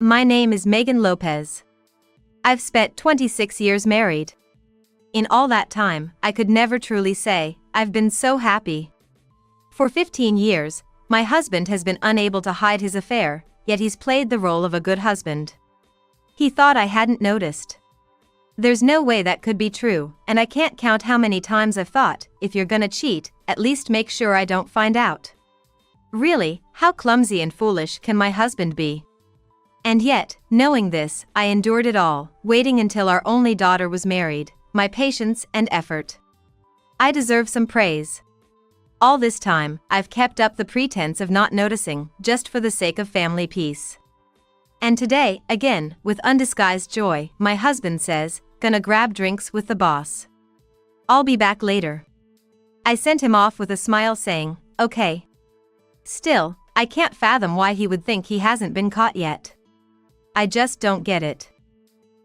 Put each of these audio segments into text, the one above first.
My name is Megan Lopez. I've spent 26 years married. In all that time, I could never truly say, I've been so happy. For 15 years, my husband has been unable to hide his affair, yet he's played the role of a good husband. He thought I hadn't noticed. There's no way that could be true, and I can't count how many times I've thought, if you're gonna cheat, at least make sure I don't find out. Really, how clumsy and foolish can my husband be? And yet, knowing this, I endured it all, waiting until our only daughter was married, my patience and effort. I deserve some praise. All this time, I've kept up the pretense of not noticing, just for the sake of family peace. And today, again, with undisguised joy, my husband says, "Gonna grab drinks with the boss. I'll be back later." I sent him off with a smile saying, "Okay." Still, I can't fathom why he would think he hasn't been caught yet. I just don't get it.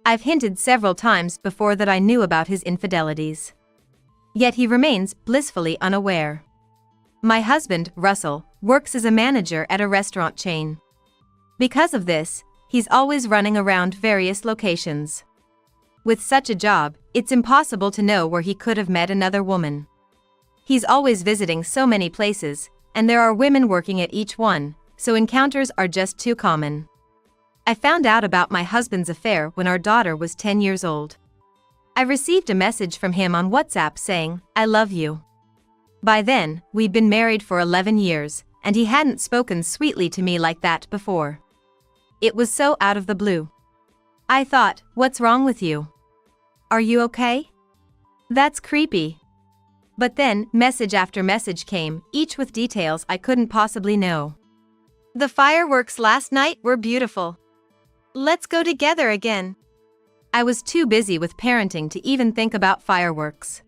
I've hinted several times before that I knew about his infidelities. Yet he remains blissfully unaware. My husband, Russell, works as a manager at a restaurant chain. Because of this, he's always running around various locations. With such a job, it's impossible to know where he could have met another woman. He's always visiting so many places, and there are women working at each one, so encounters are just too common. I found out about my husband's affair when our daughter was 10 years old. I received a message from him on WhatsApp saying, "I love you." By then, we'd been married for 11 years, and he hadn't spoken sweetly to me like that before. It was so out of the blue. I thought, what's wrong with you? Are you okay? That's creepy. But then, message after message came, each with details I couldn't possibly know. "The fireworks last night were beautiful. Let's go together again." I was too busy with parenting to even think about fireworks.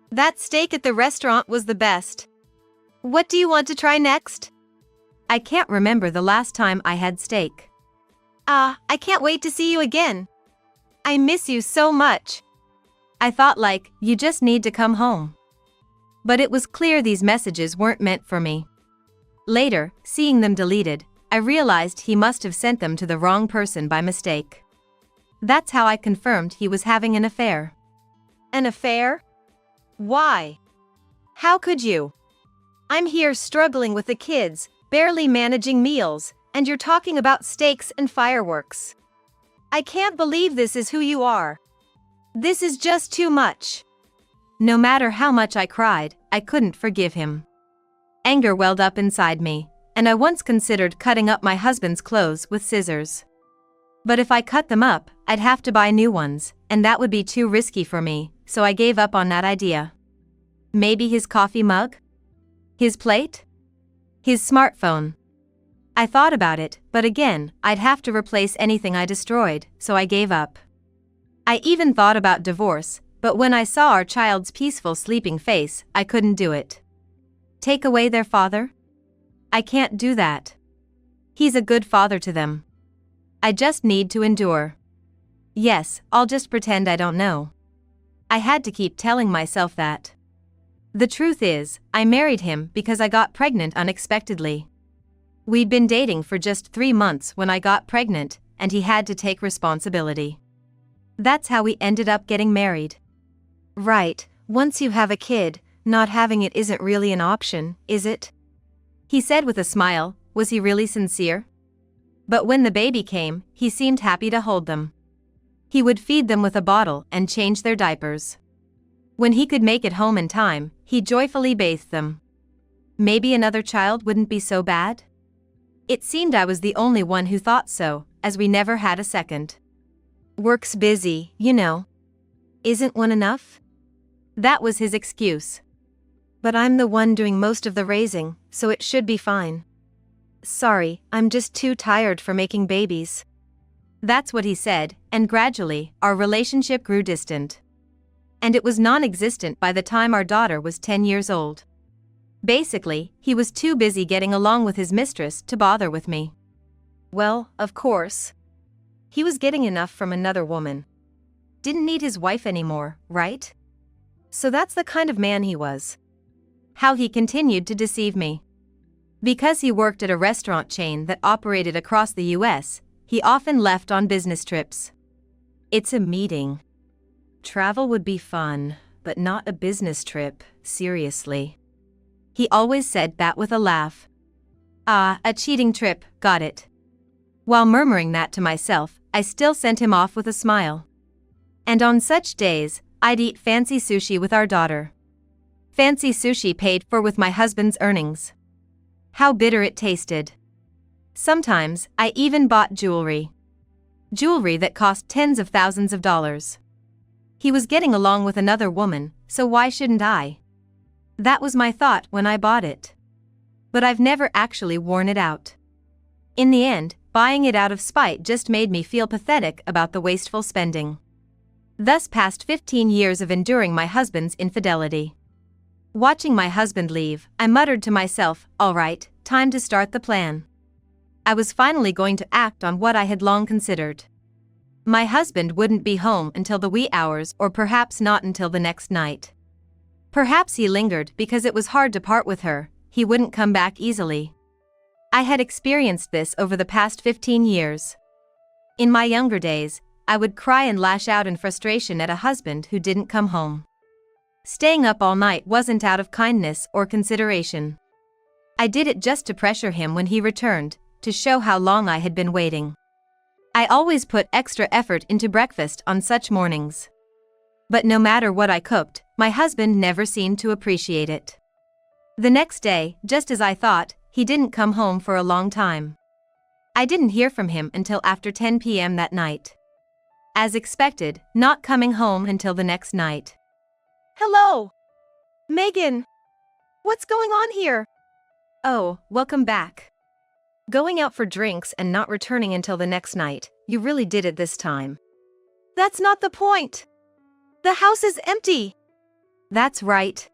"That steak at the restaurant was the best. What do you want to try next?" I can't remember the last time I had steak. I can't wait to see you again. I miss you so much." I thought you just need to come home. But it was clear these messages weren't meant for me. Later, seeing them deleted, I realized he must have sent them to the wrong person by mistake. That's how I confirmed he was having an affair. An affair? Why? How could you? I'm here struggling with the kids, barely managing meals, and you're talking about steaks and fireworks. I can't believe this is who you are. This is just too much. No matter how much I cried, I couldn't forgive him. Anger welled up inside me, and I once considered cutting up my husband's clothes with scissors. But if I cut them up, I'd have to buy new ones, and that would be too risky for me, so I gave up on that idea. Maybe his coffee mug? His plate? His smartphone? I thought about it, but again, I'd have to replace anything I destroyed, so I gave up. I even thought about divorce, but when I saw our child's peaceful sleeping face, I couldn't do it. Take away their father? I can't do that. He's a good father to them. I just need to endure. Yes, I'll just pretend I don't know. I had to keep telling myself that. The truth is, I married him because I got pregnant unexpectedly. We'd been dating for just 3 months when I got pregnant, and he had to take responsibility. That's how we ended up getting married. Right, once you have a kid, not having it isn't really an option, is it? He said with a smile. Was he really sincere? But when the baby came, he seemed happy to hold them. He would feed them with a bottle and change their diapers. When he could make it home in time, he joyfully bathed them. Maybe another child wouldn't be so bad? It seemed I was the only one who thought so, as we never had a second. Work's busy, you know. Isn't one enough? That was his excuse. But I'm the one doing most of the raising, so it should be fine. Sorry, I'm just too tired for making babies. That's what he said, and gradually, our relationship grew distant. And it was non-existent by the time our daughter was 10 years old. Basically, he was too busy getting along with his mistress to bother with me. Well, of course. He was getting enough from another woman. Didn't need his wife anymore, right? So that's the kind of man he was. How he continued to deceive me. Because he worked at a restaurant chain that operated across the US, he often left on business trips. It's a meeting. Travel would be fun, but not a business trip, seriously. He always said that with a laugh. Ah, a cheating trip, got it. While murmuring that to myself, I still sent him off with a smile. And on such days, I'd eat fancy sushi with our daughter. Fancy sushi paid for with my husband's earnings. How bitter it tasted. Sometimes, I even bought jewelry. Jewelry that cost tens of thousands of dollars. He was getting along with another woman, so why shouldn't I? That was my thought when I bought it. But I've never actually worn it out. In the end, buying it out of spite just made me feel pathetic about the wasteful spending. Thus passed 15 years of enduring my husband's infidelity. Watching my husband leave, I muttered to myself, all right, time to start the plan. I was finally going to act on what I had long considered. My husband wouldn't be home until the wee hours, or perhaps not until the next night. Perhaps he lingered because it was hard to part with her, he wouldn't come back easily. I had experienced this over the past 15 years. In my younger days, I would cry and lash out in frustration at a husband who didn't come home. Staying up all night wasn't out of kindness or consideration. I did it just to pressure him when he returned, to show how long I had been waiting. I always put extra effort into breakfast on such mornings. But no matter what I cooked, my husband never seemed to appreciate it. The next day, just as I thought, he didn't come home for a long time. I didn't hear from him until after 10 p.m. that night. As expected, not coming home until the next night. Hello! Megan! What's going on here? Oh, welcome back. Going out for drinks and not returning until the next night, you really did it this time. That's not the point. The house is empty. That's right.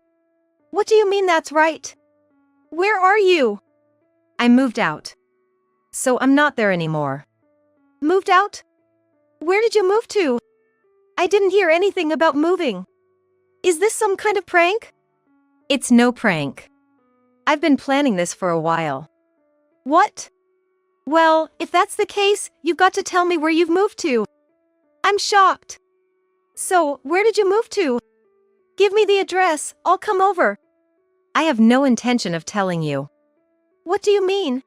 What do you mean that's right? Where are you? I moved out. So I'm not there anymore. Moved out? Where did you move to? I didn't hear anything about moving. Is this some kind of prank? It's no prank. I've been planning this for a while. What? Well, if that's the case, you've got to tell me where you've moved to. I'm shocked. So, where did you move to? Give me the address, I'll come over. I have no intention of telling you. What do you mean?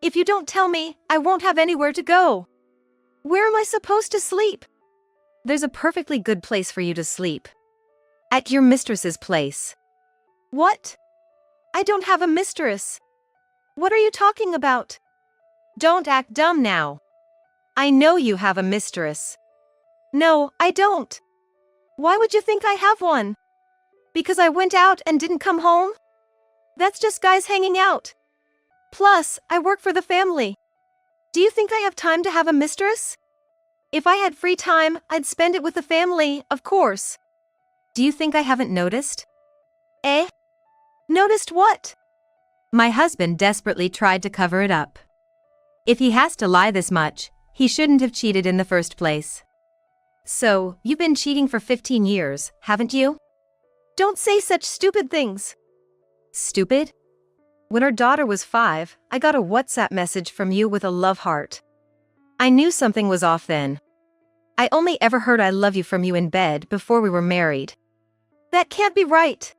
If you don't tell me, I won't have anywhere to go. Where am I supposed to sleep? There's a perfectly good place for you to sleep. At your mistress's place. What? I don't have a mistress. What are you talking about? Don't act dumb now. I know you have a mistress. No, I don't. Why would you think I have one? Because I went out and didn't come home? That's just guys hanging out. Plus, I work for the family. Do you think I have time to have a mistress? If I had free time, I'd spend it with the family, of course. Do you think I haven't noticed? Eh? Noticed what? My husband desperately tried to cover it up. If he has to lie this much, he shouldn't have cheated in the first place. So, you've been cheating for 15 years, haven't you? Don't say such stupid things. Stupid? When our daughter was 5, I got a WhatsApp message from you with a love heart. I knew something was off then. I only ever heard I love you from you in bed before we were married. That can't be right.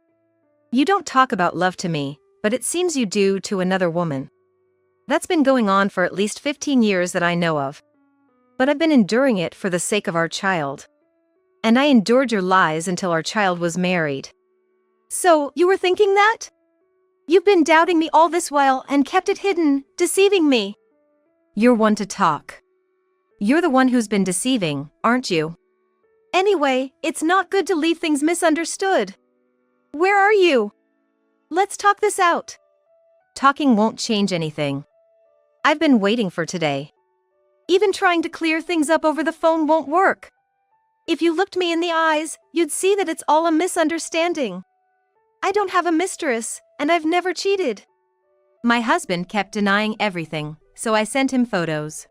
You don't talk about love to me, but it seems you do to another woman. That's been going on for at least 15 years that I know of. But I've been enduring it for the sake of our child. And I endured your lies until our child was married. So, you were thinking that? You've been doubting me all this while and kept it hidden, deceiving me. You're one to talk. You're the one who's been deceiving, aren't you? Anyway, it's not good to leave things misunderstood. Where are you? Let's talk this out. Talking won't change anything. I've been waiting for today. Even trying to clear things up over the phone won't work. If you looked me in the eyes, you'd see that it's all a misunderstanding. I don't have a mistress, and I've never cheated. My husband kept denying everything, so I sent him photos.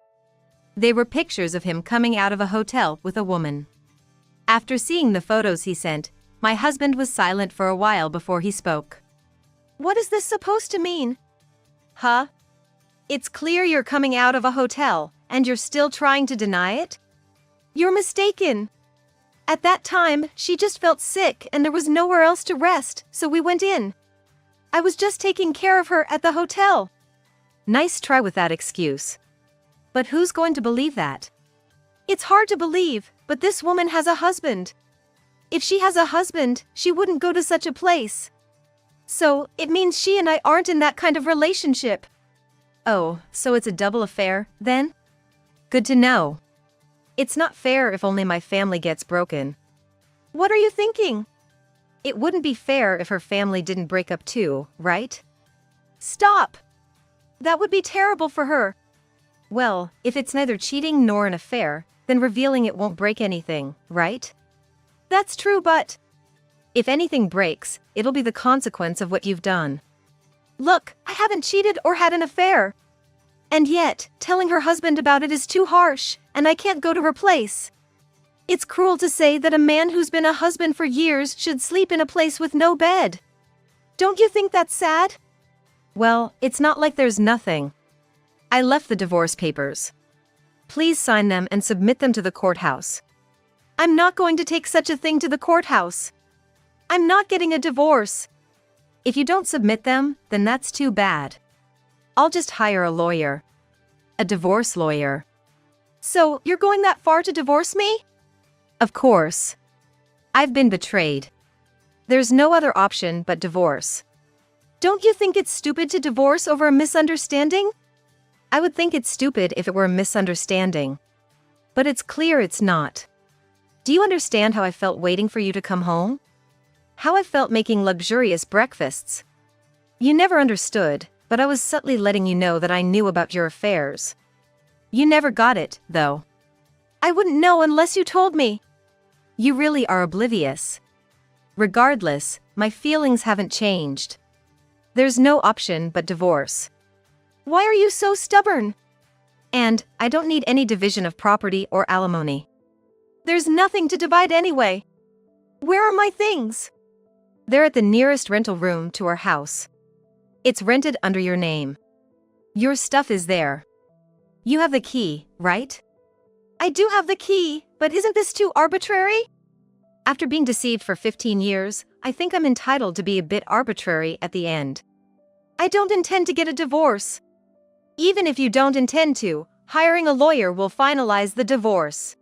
They were pictures of him coming out of a hotel with a woman. After seeing the photos he sent, my husband was silent for a while before he spoke. What is this supposed to mean? Huh? It's clear you're coming out of a hotel, and you're still trying to deny it? You're mistaken. At that time, she just felt sick and there was nowhere else to rest, so we went in. I was just taking care of her at the hotel. Nice try with that excuse. But who's going to believe that? It's hard to believe, but this woman has a husband. If she has a husband, she wouldn't go to such a place. So, it means she and I aren't in that kind of relationship. Oh, so it's a double affair, then? Good to know. It's not fair if only my family gets broken. What are you thinking? It wouldn't be fair if her family didn't break up too, right? Stop! That would be terrible for her. Well, if it's neither cheating nor an affair, then revealing it won't break anything, right? That's true, but if anything breaks, it'll be the consequence of what you've done. Look, I haven't cheated or had an affair. And yet, telling her husband about it is too harsh, and I can't go to her place. It's cruel to say that a man who's been a husband for years should sleep in a place with no bed. Don't you think that's sad? Well, it's not like there's nothing. I left the divorce papers. Please sign them and submit them to the courthouse. I'm not going to take such a thing to the courthouse. I'm not getting a divorce. If you don't submit them, then that's too bad. I'll just hire a lawyer. A divorce lawyer. So, you're going that far to divorce me? Of course. I've been betrayed. There's no other option but divorce. Don't you think it's stupid to divorce over a misunderstanding? I would think it's stupid if it were a misunderstanding. But it's clear it's not. Do you understand how I felt waiting for you to come home? How I felt making luxurious breakfasts? You never understood, but I was subtly letting you know that I knew about your affairs. You never got it, though. I wouldn't know unless you told me. You really are oblivious. Regardless, my feelings haven't changed. There's no option but divorce. Why are you so stubborn? And I don't need any division of property or alimony. There's nothing to divide anyway. Where are my things? They're at the nearest rental room to our house. It's rented under your name. Your stuff is there. You have the key, right? I do have the key, but isn't this too arbitrary? After being deceived for 15 years, I think I'm entitled to be a bit arbitrary at the end. I don't intend to get a divorce. Even if you don't intend to, hiring a lawyer will finalize the divorce.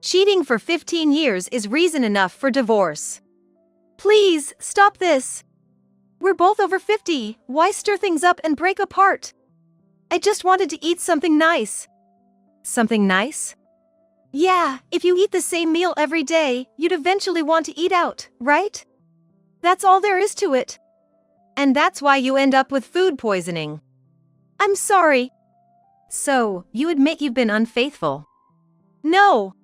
Cheating for 15 years is reason enough for divorce. Please, stop this. We're both over 50, why stir things up and break apart? I just wanted to eat something nice. Something nice? Yeah, if you eat the same meal every day, you'd eventually want to eat out, right? That's all there is to it. And that's why you end up with food poisoning. I'm sorry. So, you admit you've been unfaithful? No.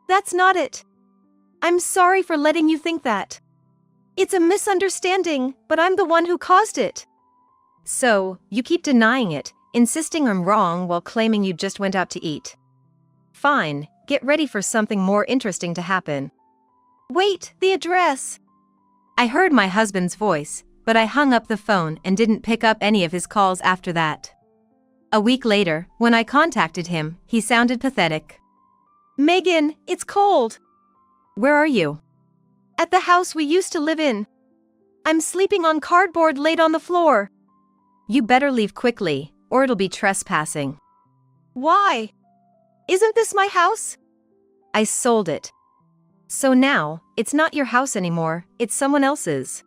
That's not it. I'm sorry for letting you think that. It's a misunderstanding, but I'm the one who caused it. So, you keep denying it, insisting I'm wrong while claiming you just went out to eat. Fine, get ready for something more interesting to happen. Wait, the address. I heard my husband's voice, but I hung up the phone and didn't pick up any of his calls after that. A week later, when I contacted him, he sounded pathetic. Megan, it's cold. Where are you? At the house we used to live in. I'm sleeping on cardboard laid on the floor. You better leave quickly, or it'll be trespassing. Why? Isn't this my house? I sold it. So now, it's not your house anymore, it's someone else's.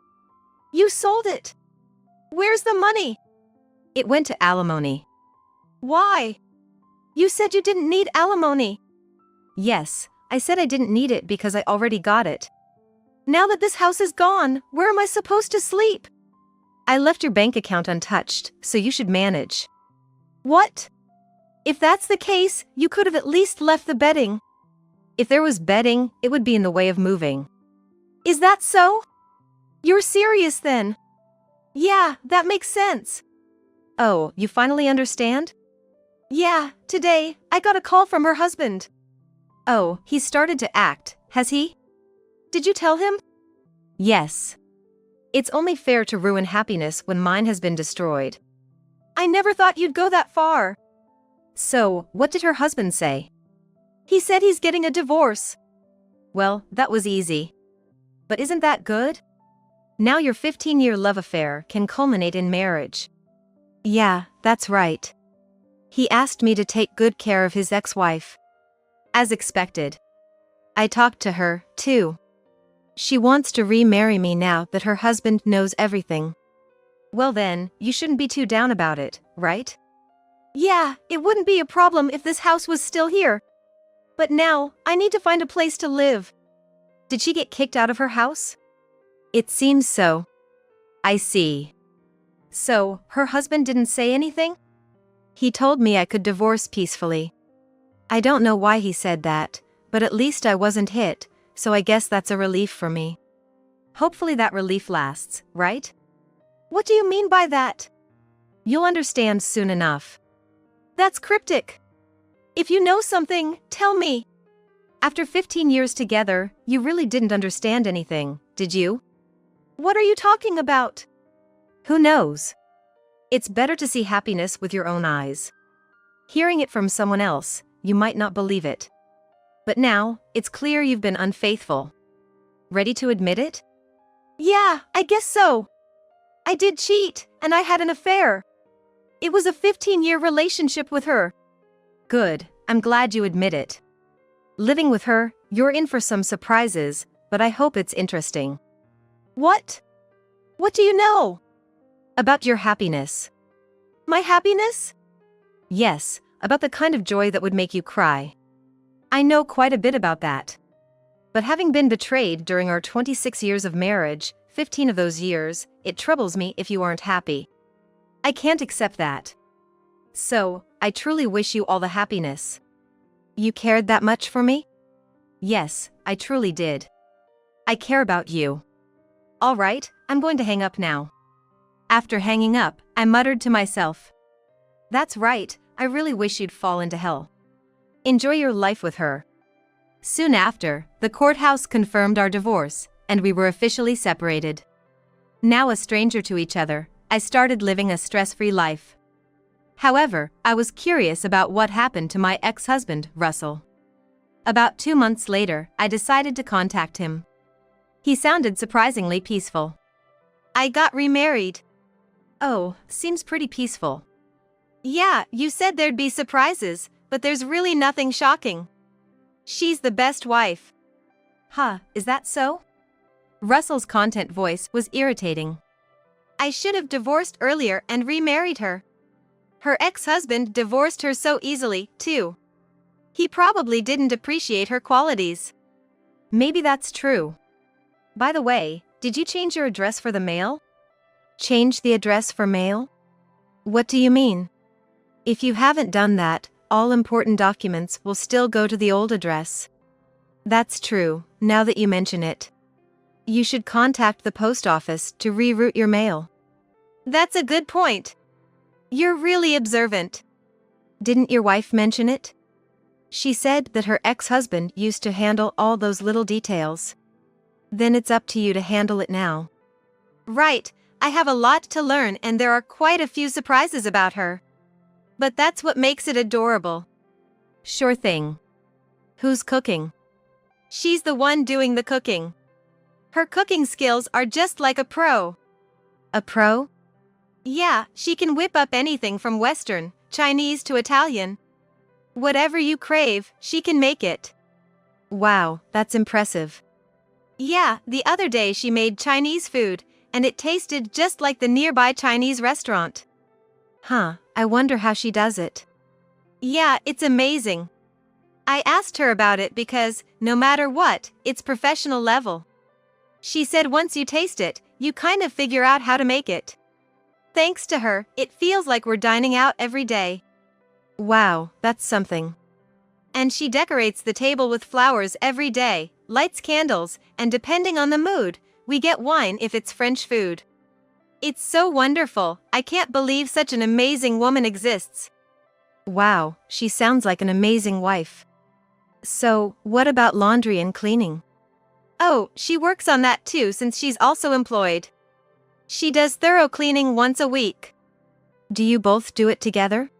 You sold it. Where's the money? It went to alimony. Why? You said you didn't need alimony. Yes, I said I didn't need it because I already got it. Now that this house is gone, where am I supposed to sleep? I left your bank account untouched, so you should manage. What? If that's the case, you could have at least left the bedding. If there was bedding, it would be in the way of moving. Is that so? You're serious then? Yeah, that makes sense. Oh, you finally understand? Yeah, today, I got a call from her husband. Oh, he started to act, has he? Did you tell him? Yes. It's only fair to ruin happiness when mine has been destroyed. I never thought you'd go that far. So, what did her husband say? He said he's getting a divorce. Well, that was easy. But isn't that good? Now your 15-year love affair can culminate in marriage. Yeah, that's right. He asked me to take good care of his ex-wife. As expected. I talked to her, too. She wants to remarry me now that her husband knows everything. Well then, you shouldn't be too down about it, right? Yeah, it wouldn't be a problem if this house was still here. But now, I need to find a place to live. Did she get kicked out of her house? It seems so. I see. So, her husband didn't say anything? He told me I could divorce peacefully. I don't know why he said that, but at least I wasn't hit, so I guess that's a relief for me. Hopefully that relief lasts, right? What do you mean by that? You'll understand soon enough. That's cryptic. If you know something, tell me. After 15 years together, you really didn't understand anything, did you? What are you talking about? Who knows? It's better to see happiness with your own eyes. Hearing it from someone else, you might not believe it. But now, it's clear you've been unfaithful. Ready to admit it? Yeah, I guess so. I did cheat, and I had an affair. It was a 15-year relationship with her. Good, I'm glad you admit it. Living with her, you're in for some surprises, but I hope it's interesting. What? What do you know? About your happiness. My happiness? Yes, about the kind of joy that would make you cry. I know quite a bit about that. But having been betrayed during our 26 years of marriage, 15 of those years, it troubles me if you aren't happy. I can't accept that. So, I truly wish you all the happiness. You cared that much for me? Yes, I truly did. I care about you. All right, I'm going to hang up now. After hanging up, I muttered to myself. That's right, I really wish you'd fall into hell. Enjoy your life with her. Soon after, the courthouse confirmed our divorce, and we were officially separated. Now a stranger to each other, I started living a stress-free life. However, I was curious about what happened to my ex-husband, Russell. About 2 months later, I decided to contact him. He sounded surprisingly peaceful. I got remarried. Oh, seems pretty peaceful. Yeah, you said there'd be surprises, but there's really nothing shocking. She's the best wife. Huh, is that so? Russell's content voice was irritating. I should have divorced earlier and remarried her. Her ex-husband divorced her so easily, too. He probably didn't appreciate her qualities. Maybe that's true. By the way, did you change your address for the mail? Change the address for mail? What do you mean? If you haven't done that, all important documents will still go to the old address. That's true, now that you mention it. You should contact the post office to reroute your mail. That's a good point. You're really observant. Didn't your wife mention it? She said that her ex-husband used to handle all those little details. Then it's up to you to handle it now. Right, I have a lot to learn and there are quite a few surprises about her. But that's what makes it adorable. Sure thing. Who's cooking? She's the one doing the cooking. Her cooking skills are just like a pro. A pro? Yeah, she can whip up anything from Western, Chinese to Italian. Whatever you crave, she can make it. Wow, that's impressive. Yeah, the other day she made Chinese food, and it tasted just like the nearby Chinese restaurant. Huh, I wonder how she does it. Yeah, it's amazing. I asked her about it because, no matter what, it's professional level. She said once you taste it, you kind of figure out how to make it. Thanks to her, it feels like we're dining out every day. Wow, that's something. And she decorates the table with flowers every day, lights candles, and depending on the mood, we get wine if it's French food. It's so wonderful, I can't believe such an amazing woman exists. Wow, she sounds like an amazing wife. So, what about laundry and cleaning? Oh, she works on that too since she's also employed. She does thorough cleaning once a week. Do you both do it together?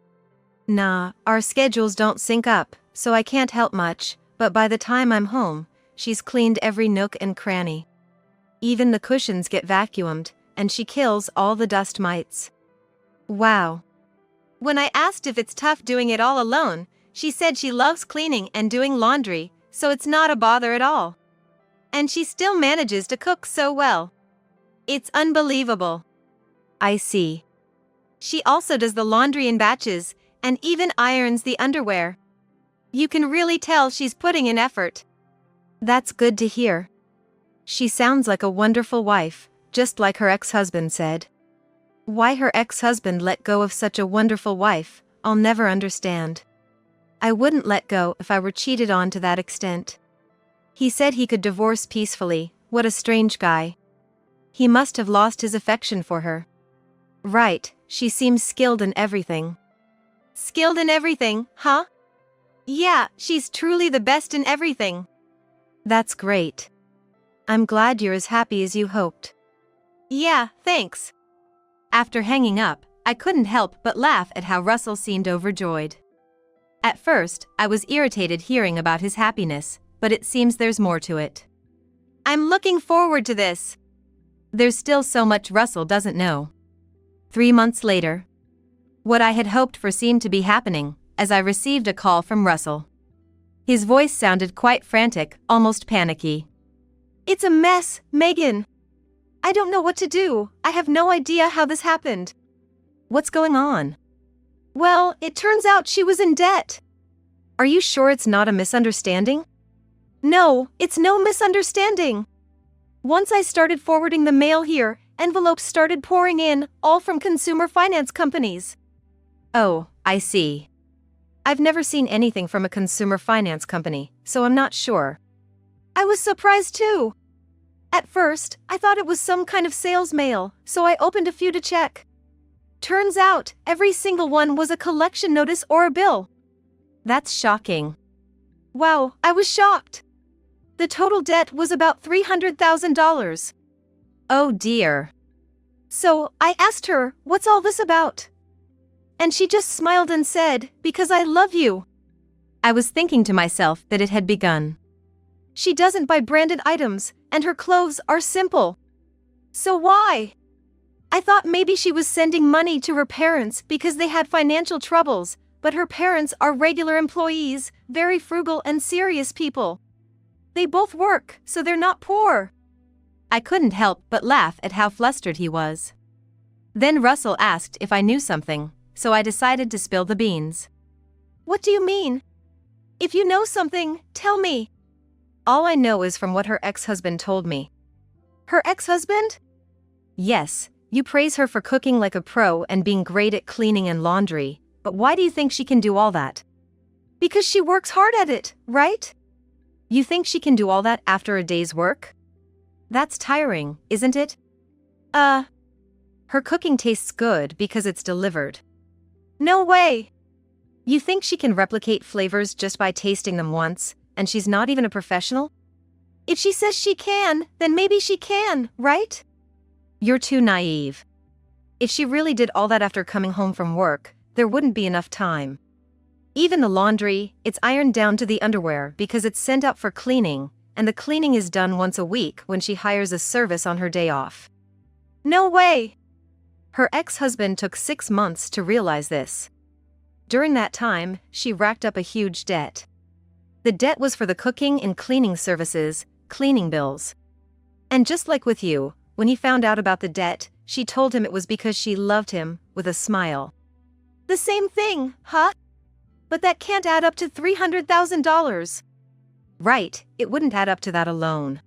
Nah, our schedules don't sync up, so I can't help much, but by the time I'm home, she's cleaned every nook and cranny. Even the cushions get vacuumed, and she kills all the dust mites. Wow. When I asked if it's tough doing it all alone, she said she loves cleaning and doing laundry, so it's not a bother at all. And she still manages to cook so well. It's unbelievable. I see. She also does the laundry in batches, and even irons the underwear. You can really tell she's putting in effort. That's good to hear. She sounds like a wonderful wife, just like her ex-husband said. Why her ex-husband let go of such a wonderful wife, I'll never understand. I wouldn't let go if I were cheated on to that extent. He said he could divorce peacefully. What a strange guy. He must have lost his affection for her. Right, she seems skilled in everything. Skilled in everything, huh? Yeah, she's truly the best in everything. That's great. I'm glad you're as happy as you hoped. Yeah, thanks. After hanging up, I couldn't help but laugh at how Russell seemed overjoyed. At first, I was irritated hearing about his happiness, but it seems there's more to it. I'm looking forward to this. There's still so much Russell doesn't know. 3 months later, what I had hoped for seemed to be happening, as I received a call from Russell. His voice sounded quite frantic, almost panicky. It's a mess, Megan. I don't know what to do. I have no idea how this happened. What's going on? Well, it turns out she was in debt. Are you sure it's not a misunderstanding? No, it's no misunderstanding. Once I started forwarding the mail here, envelopes started pouring in, all from consumer finance companies. Oh, I see. I've never seen anything from a consumer finance company, so I'm not sure. I was surprised too. At first, I thought it was some kind of sales mail, so I opened a few to check. Turns out, every single one was a collection notice or a bill. That's shocking. Wow, I was shocked. The total debt was about $300,000. Oh dear. So, I asked her, what's all this about? And she just smiled and said, because I love you. I was thinking to myself that it had begun. She doesn't buy branded items, and her clothes are simple. So why? I thought maybe she was sending money to her parents because they had financial troubles, but her parents are regular employees, very frugal and serious people. They both work, so they're not poor. I couldn't help but laugh at how flustered he was. Then Russell asked if I knew something, so I decided to spill the beans. What do you mean? If you know something, tell me. All I know is from what her ex-husband told me. Her ex-husband? Yes, you praise her for cooking like a pro and being great at cleaning and laundry, but why do you think she can do all that? Because she works hard at it, right? You think she can do all that after a day's work? That's tiring, isn't it? Her cooking tastes good because it's delivered. No way. You think she can replicate flavors just by tasting them once, and she's not even a professional? If she says she can, then maybe she can, right? You're too naive. If she really did all that after coming home from work, there wouldn't be enough time. Even the laundry, it's ironed down to the underwear because it's sent out for cleaning, and the cleaning is done once a week when she hires a service on her day off. No way! Her ex-husband took 6 months to realize this. During that time, she racked up a huge debt. The debt was for the cooking and cleaning services, cleaning bills. And just like with you, when he found out about the debt, she told him it was because she loved him, with a smile. The same thing, huh? But that can't add up to $300,000. Right, it wouldn't add up to that alone.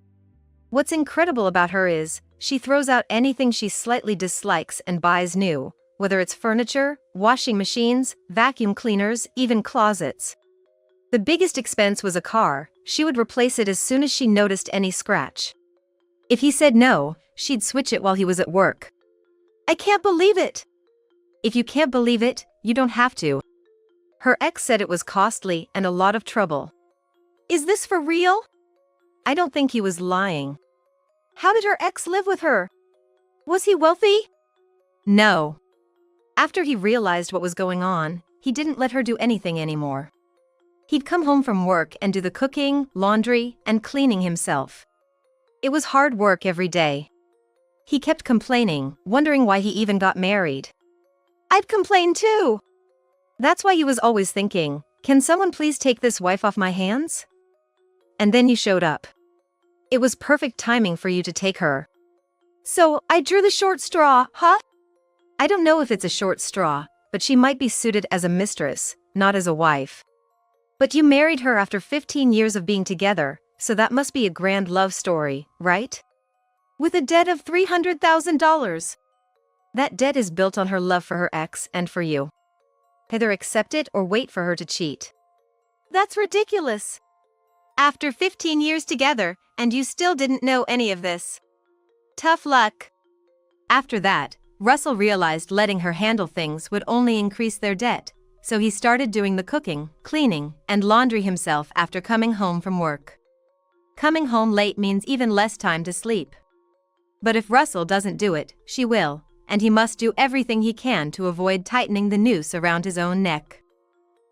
What's incredible about her is, she throws out anything she slightly dislikes and buys new, whether it's furniture, washing machines, vacuum cleaners, even closets. The biggest expense was a car. She would replace it as soon as she noticed any scratch. If he said no, she'd switch it while he was at work. I can't believe it. If you can't believe it, you don't have to. Her ex said it was costly and a lot of trouble. Is this for real? I don't think he was lying. How did her ex live with her? Was he wealthy? No. After he realized what was going on, he didn't let her do anything anymore. He'd come home from work and do the cooking, laundry, and cleaning himself. It was hard work every day. He kept complaining, wondering why he even got married. I'd complain too. That's why he was always thinking, can someone please take this wife off my hands? And then you showed up. It was perfect timing for you to take her. So, I drew the short straw, huh? I don't know if it's a short straw, but she might be suited as a mistress, not as a wife. But you married her after 15 years of being together, so that must be a grand love story, right? With a debt of $300,000. That debt is built on her love for her ex and for you. Either accept it or wait for her to cheat. That's ridiculous. After 15 years together, and you still didn't know any of this. Tough luck. After that, Russell realized letting her handle things would only increase their debt, so he started doing the cooking, cleaning, and laundry himself after coming home from work. Coming home late means even less time to sleep. But if Russell doesn't do it, she will, and he must do everything he can to avoid tightening the noose around his own neck.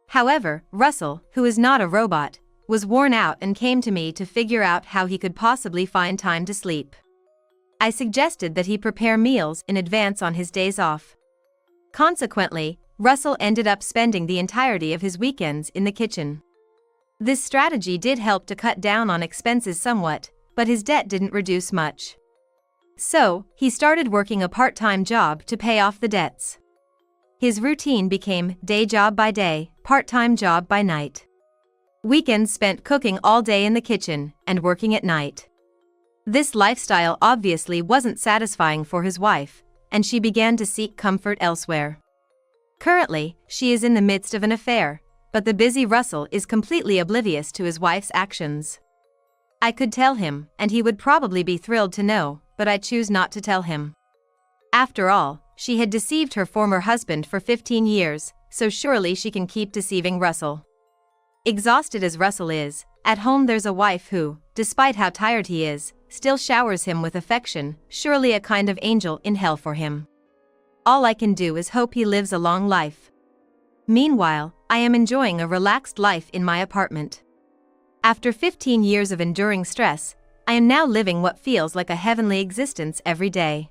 However, Russell, who is not a robot, was worn out and came to me to figure out how he could possibly find time to sleep. I suggested that he prepare meals in advance on his days off. Consequently, Russell ended up spending the entirety of his weekends in the kitchen. This strategy did help to cut down on expenses somewhat, but his debt didn't reduce much. So, he started working a part-time job to pay off the debts. His routine became day job by day, part-time job by night. Weekends spent cooking all day in the kitchen and working at night. This lifestyle obviously wasn't satisfying for his wife, and she began to seek comfort elsewhere. Currently, she is in the midst of an affair, but the busy Russell is completely oblivious to his wife's actions. I could tell him, and he would probably be thrilled to know, but I choose not to tell him. After all, she had deceived her former husband for 15 years, so surely she can keep deceiving Russell. Exhausted as Russell is, at home there's a wife who, despite how tired he is, still showers him with affection, surely a kind of angel in hell for him. All I can do is hope he lives a long life. Meanwhile, I am enjoying a relaxed life in my apartment. After 15 years of enduring stress, I am now living what feels like a heavenly existence every day.